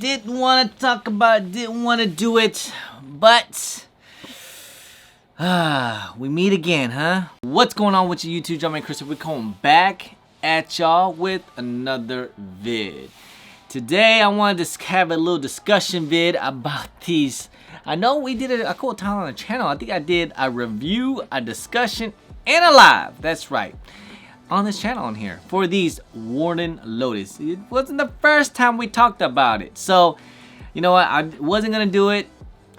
didn't want to talk about it, didn't want to do it, but we meet again, huh? What's going on with you YouTube? I'm Chris. We're coming back at y'all with another vid. Today I wanted to have a little discussion vid about these. I know we did it a couple times on the channel. I think I did a review, a discussion, and a live. That's right. On this channel on here for these WARRAN LOTAS. It wasn't the first time we talked about it. So, you know what? I wasn't going to do it.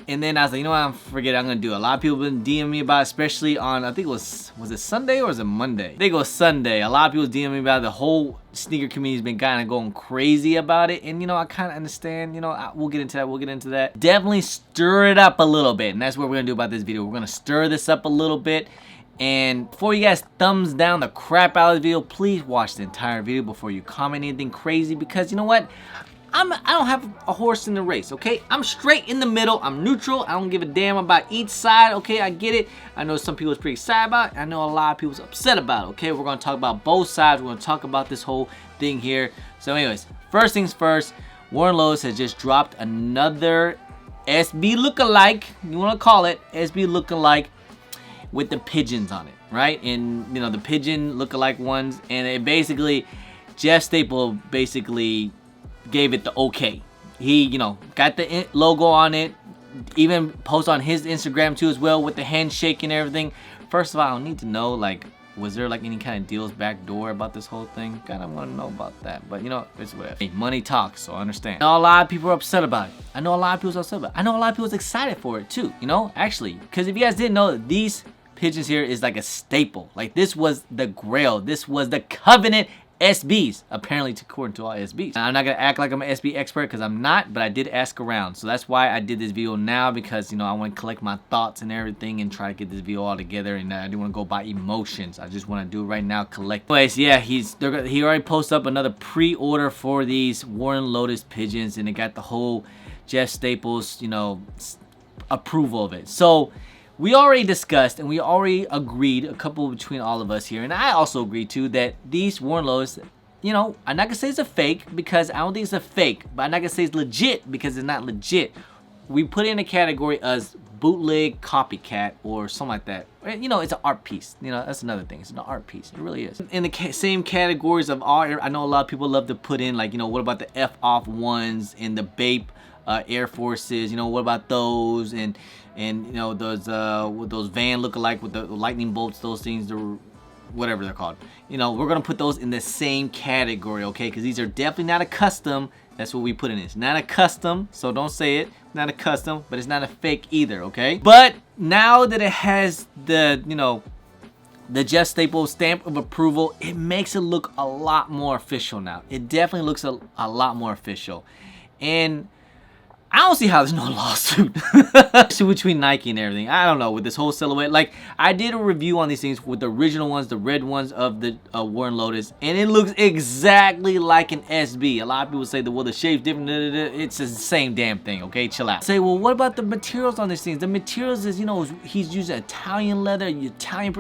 And then I was like, you know what? I'm forget it. I'm going to do it. A lot of people have been DMing me about it, especially on, I think it was it Sunday or was it Monday? I think it was Sunday. A lot of people DMing me about it. The whole sneaker community has been kind of going crazy about it. And, you know, I kind of understand. You know, we'll get into that. We'll get into that. Definitely stir it up a little bit. And that's what we're going to do about this video. We're going to stir this up a little bit. And before you guys thumbs down the crap out of the video, please watch the entire video before you comment anything crazy, because you know what? I don't have a horse in the race, okay? I'm straight in the middle. I'm neutral. I don't give a damn about each side, okay? I get it. I know some people is pretty excited about it. I know a lot of people's upset about it, okay? We're going to talk about both sides. We're going to talk about this whole thing here. So anyways, first things first, WARRAN LOTAS has just dropped another SB lookalike. You want to call it SB lookalike, with the pigeons on it, right? And you know, the pigeon lookalike ones, and it basically, Jeff Staple basically gave it the okay. He, you know, got the logo on it, even post on his Instagram too as well with the handshake and everything. First of all, I don't need to know, like, was there like any kind of deals backdoor about this whole thing? Kind of want to know about that, but you know, it's whatever. Hey, money talks, so I understand. I know a lot of people are upset about it. I know a lot of people are upset about it. I know a lot of people are excited for it too, you know, actually, because if you guys didn't know, these pigeons here is like a staple. Like, this was the grail. This was the covenant SBs, apparently, according to all SBs. I'm not gonna act like I'm an SB expert, because I'm not, but I did ask around. So that's why I did this video now, because you know, I want to collect my thoughts and everything and try to get this video all together. And I didn't want to go by emotions. I just want to do it right now, collect. Anyways, yeah, he already posted up another pre-order for these WARRAN LOTAS pigeons, and it got the whole Jeff Staples, you know, approval of it. So we already discussed and we already agreed, a couple between all of us here, and I also agreed too, that these WARRAN LOTAS, you know, I'm not gonna say it's a fake, because I don't think it's a fake, but I'm not gonna say it's legit, because it's not legit. We put it in a category as bootleg, copycat, or something like that. You know, it's an art piece. You know, that's another thing. It's an art piece. It really is. In the same categories of art, I know a lot of people love to put in, like, you know, what about the F-off ones and the Bape Air Forces? You know, what about those? And you know, those van lookalike with the lightning bolts, those things, whatever they're called. You know, we're gonna put those in the same category, okay? Because these are definitely not a custom. That's what we put in. It's not a custom, so don't say it. Not a custom, but it's not a fake either, okay? But now that it has the, you know, the Jeff Staples stamp of approval, it makes it look a lot more official now. It definitely looks a lot more official. And I don't see how there's no lawsuit between Nike and everything. I don't know, with this whole silhouette. Like, I did a review on these things with the original ones, the red ones of the WARRAN LOTAS, and it looks exactly like an SB. A lot of people say that, well, the shape's different. It's the same damn thing, okay? Chill out. Say, well, what about the materials on these things? The materials is, you know, he's using Italian leather,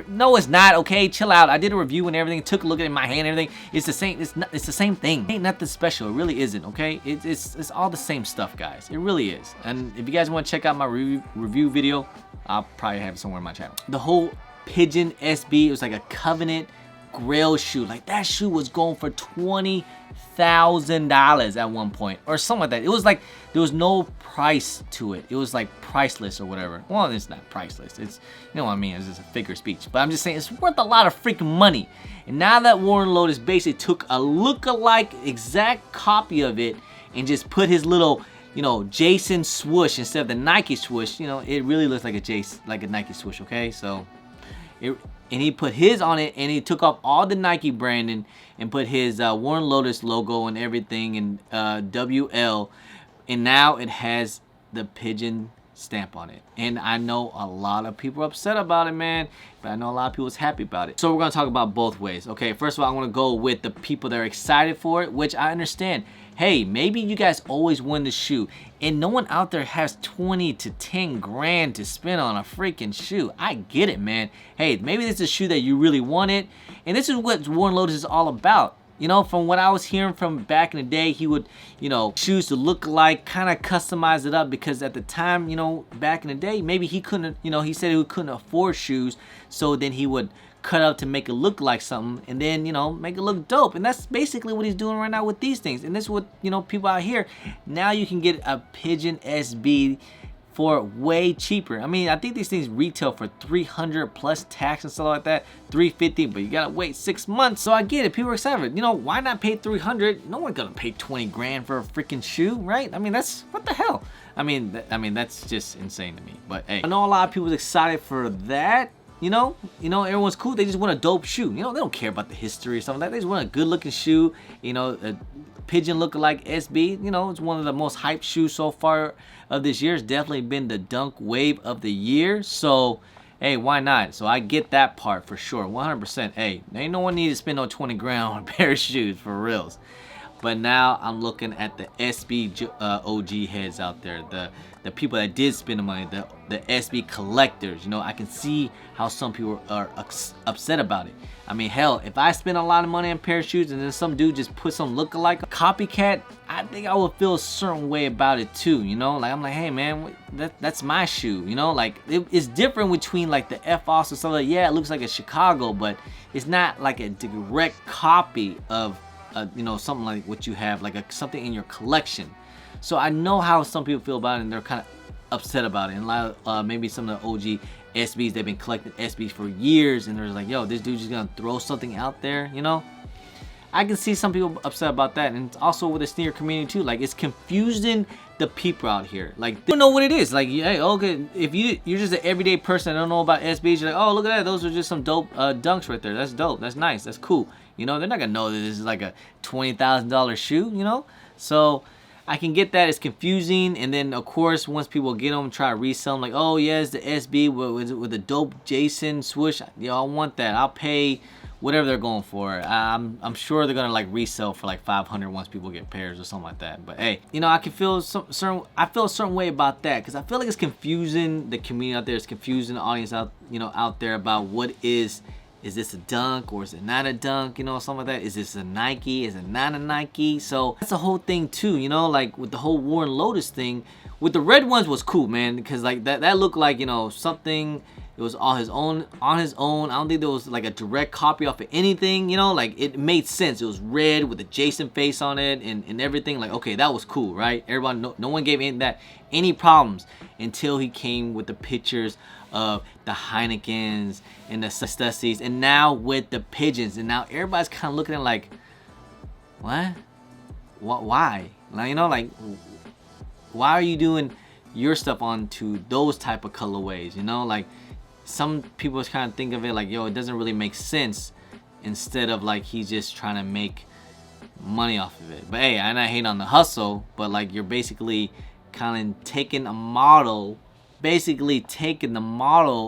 no, it's not, okay? Chill out. I did a review and everything, took a look at it in my hand and everything. It's the same. It's the same thing. It ain't nothing special. It really isn't, okay? It's all the same stuff, guys. It really is. And if you guys want to check out my review video, I'll probably have it somewhere on my channel. The whole pigeon SB, it was like a covenant grail shoe. Like, that shoe was going for $20,000 at one point, or something like that. It was like there was no price to it. It was like priceless or whatever. Well, it's not priceless. It's, you know what I mean, it's just a figure of speech. But I'm just saying, it's worth a lot of freaking money. And now that WARRAN LOTAS basically took a look-alike exact copy of it and just put his little, you know, Jason swoosh instead of the Nike swoosh, you know, it really looks like a Nike swoosh, okay? So, and he put his on it, and he took off all the Nike branding and put his WARRAN LOTAS logo and everything, and WL, and now it has the pigeon stamp on it. And I know a lot of people are upset about it, man, but I know a lot of people is happy about it. So we're gonna talk about both ways, okay? First of all, I want to go with the people that are excited for it, which I understand. Hey, maybe you guys always win the shoe, and no one out there has 20 to 10 grand to spend on a freaking shoe. I get it, man. Hey, maybe this is a shoe that you really wanted, and this is what WARRAN LOTAS is all about. You know, from what I was hearing from back in the day, he would, you know, shoes to look like, kind of customize it up, because at the time, you know, back in the day, maybe he couldn't, you know, he said he couldn't afford shoes, so then he would cut up to make it look like something, and then, you know, make it look dope. And that's basically what he's doing right now with these things. And this is what, you know, people out here, now you can get a Pigeon SB for way cheaper. I mean, I think these things retail for $300 plus tax and stuff like that, $350, but you gotta wait 6 months. So I get it, people are excited. You know, why not pay $300? No one's gonna pay 20 grand for a freaking shoe, right? I mean, that's, what the hell? I mean, that's just insane to me. But hey, I know a lot of people are excited for that. You know, everyone's cool. They just want a dope shoe. You know, they don't care about the history or something like that. They just want a good looking shoe. You know, a Pigeon lookalike SB. You know, it's one of the most hyped shoes so far of this year. It's definitely been the dunk wave of the year. So, hey, why not? So I get that part for sure, 100%. Hey, ain't no one need to spend no 20 grand on a pair of shoes for reals. But now I'm looking at the SB OG heads out there, the people that did spend the money, the SB collectors. You know, I can see how some people are upset about it. I mean, hell, if I spend a lot of money on a pair of shoes and then some dude just put some lookalike copycat, I think I would feel a certain way about it too. You know, like I'm like, hey man, that's my shoe. You know, like it's different between like the F-Os or something. Like, yeah, it looks like a Chicago, but it's not like a direct copy of you know, something like what you have, like something in your collection. So I know how some people feel about it, and they're kind of upset about it. And a lot, maybe some of the OG SBs, they've been collecting SBs for years, and they're like, yo, this dude's just gonna throw something out there, you know? I can see some people upset about that, and it's also with the sneaker community too. Like, it's confusing the people out here. Like, they don't know what it is. Like, hey, okay, if you're just an everyday person that don't know about SBs, you're like, oh, look at that, those are just some dope dunks right there. That's dope. That's nice. That's cool. You know, they're not gonna know that this is like a $20,000 shoe. You know, so I can get that. It's confusing, and then of course once people get them, try to resell them, like, oh yeah, it's the SB with a dope Jason swoosh. Yo, I want that. I'll pay whatever they're going for. I'm sure they're gonna like resell for like 500 once people get pairs or something like that. But hey, you know, I can feel I feel a certain way about that, because I feel like it's confusing the community out there. It's confusing the audience out there about what is this a dunk or is it not a dunk, you know, something like that. Is this a Nike? Is it not a Nike? So that's the whole thing too, you know, like with the whole WARRAN LOTAS thing. With the red ones was cool, man, because like that looked like, you know, something. It was on his own. I don't think there was like a direct copy off of anything, you know, like it made sense. It was red with a Jason face on it and everything. Like, okay, that was cool, right? Everybody, no one gave any problems until he came with the pictures of the Heinekens and the Stussies, and now with the Pigeons, and now everybody's kind of looking at it like, what? Why? Like, you know, like, why are you doing your stuff onto those type of colorways? You know, like, some people kind of think of it like, yo, it doesn't really make sense, instead of like he's just trying to make money off of it. But hey, and I hate on the hustle, but like you're basically kind of taking a model,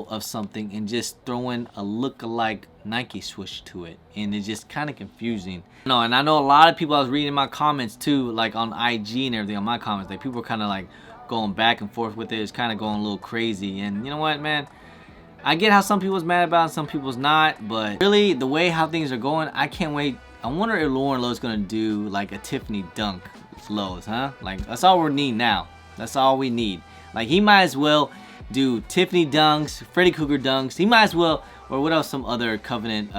of something and just throwing a look-alike Nike swoosh to it, and it's just kind of confusing. No, and I know a lot of people, I was reading my comments too, like on IG and everything, on my comments, like people are kind of like going back and forth with it. It's kind of going a little crazy, and you know what, man, I get how some people's mad about it, some people's not, but really the way how things are going, I can't wait. I wonder if WARRAN LOTAS gonna do like a Tiffany dunk lows, huh? Like, that's all we need now. That's all we need. Like, he might as well do Tiffany dunks, Freddy Cougar dunks. He might as well, or what else, some other Covenant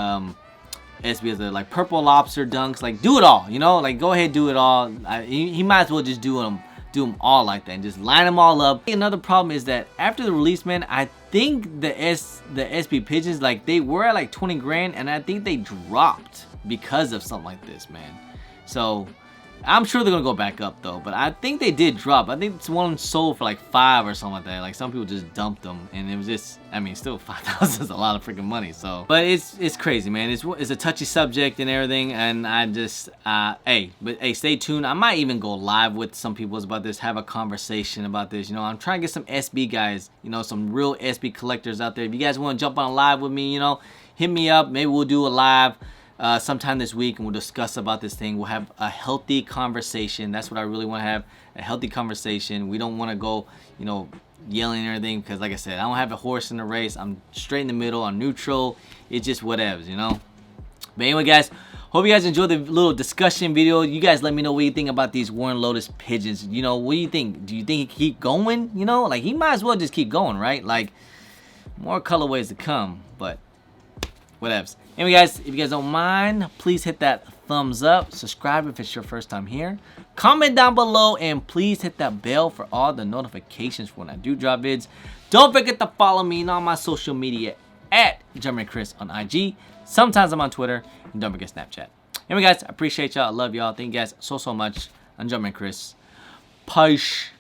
SBs, like Purple Lobster dunks. Like, do it all, you know? Like, go ahead, do it all. He might as well just do them all like that and just line them all up. Another problem is that after the release, man, I think the SB Pigeons, like, they were at like 20 grand, and I think they dropped because of something like this, man. So I'm sure they're gonna go back up though, but I think they did drop. I think it's one sold for like 5 or something like that. Like, some people just dumped them, and it was just, I mean, still 5,000 is a lot of freaking money. So, but it's crazy, man. It's a touchy subject and everything, and I just hey, stay tuned. I might even go live with some people about this, have a conversation about this. You know, I'm trying to get some SB guys, you know, some real SB collectors out there. If you guys want to jump on a live with me, you know, hit me up. Maybe we'll do a live sometime this week, and we'll discuss about this thing. We'll have a healthy conversation. That's what I really want to have, a healthy conversation. We don't want to go, you know, yelling and everything, because like I said, I don't have a horse in the race. I'm straight in the middle. I'm neutral. It's just whatevs, you know. But anyway, guys, Hope you guys enjoyed the little discussion video. You guys let me know what you think about these WARRAN Lotus pigeons. You know, what do you think? Do you think he can keep going? You know, like he might as well just keep going, right? Like more colorways to come, but whatevs. Anyway, guys, if you guys don't mind, please hit that thumbs up. Subscribe if it's your first time here. Comment down below and please hit that bell for all the notifications for when I do drop vids. Don't forget to follow me on all my social media at JumpmanChris on IG. Sometimes I'm on Twitter, and don't forget Snapchat. Anyway, guys, I appreciate y'all. I love y'all. Thank you guys so much. I'm JumpmanChris. Peace.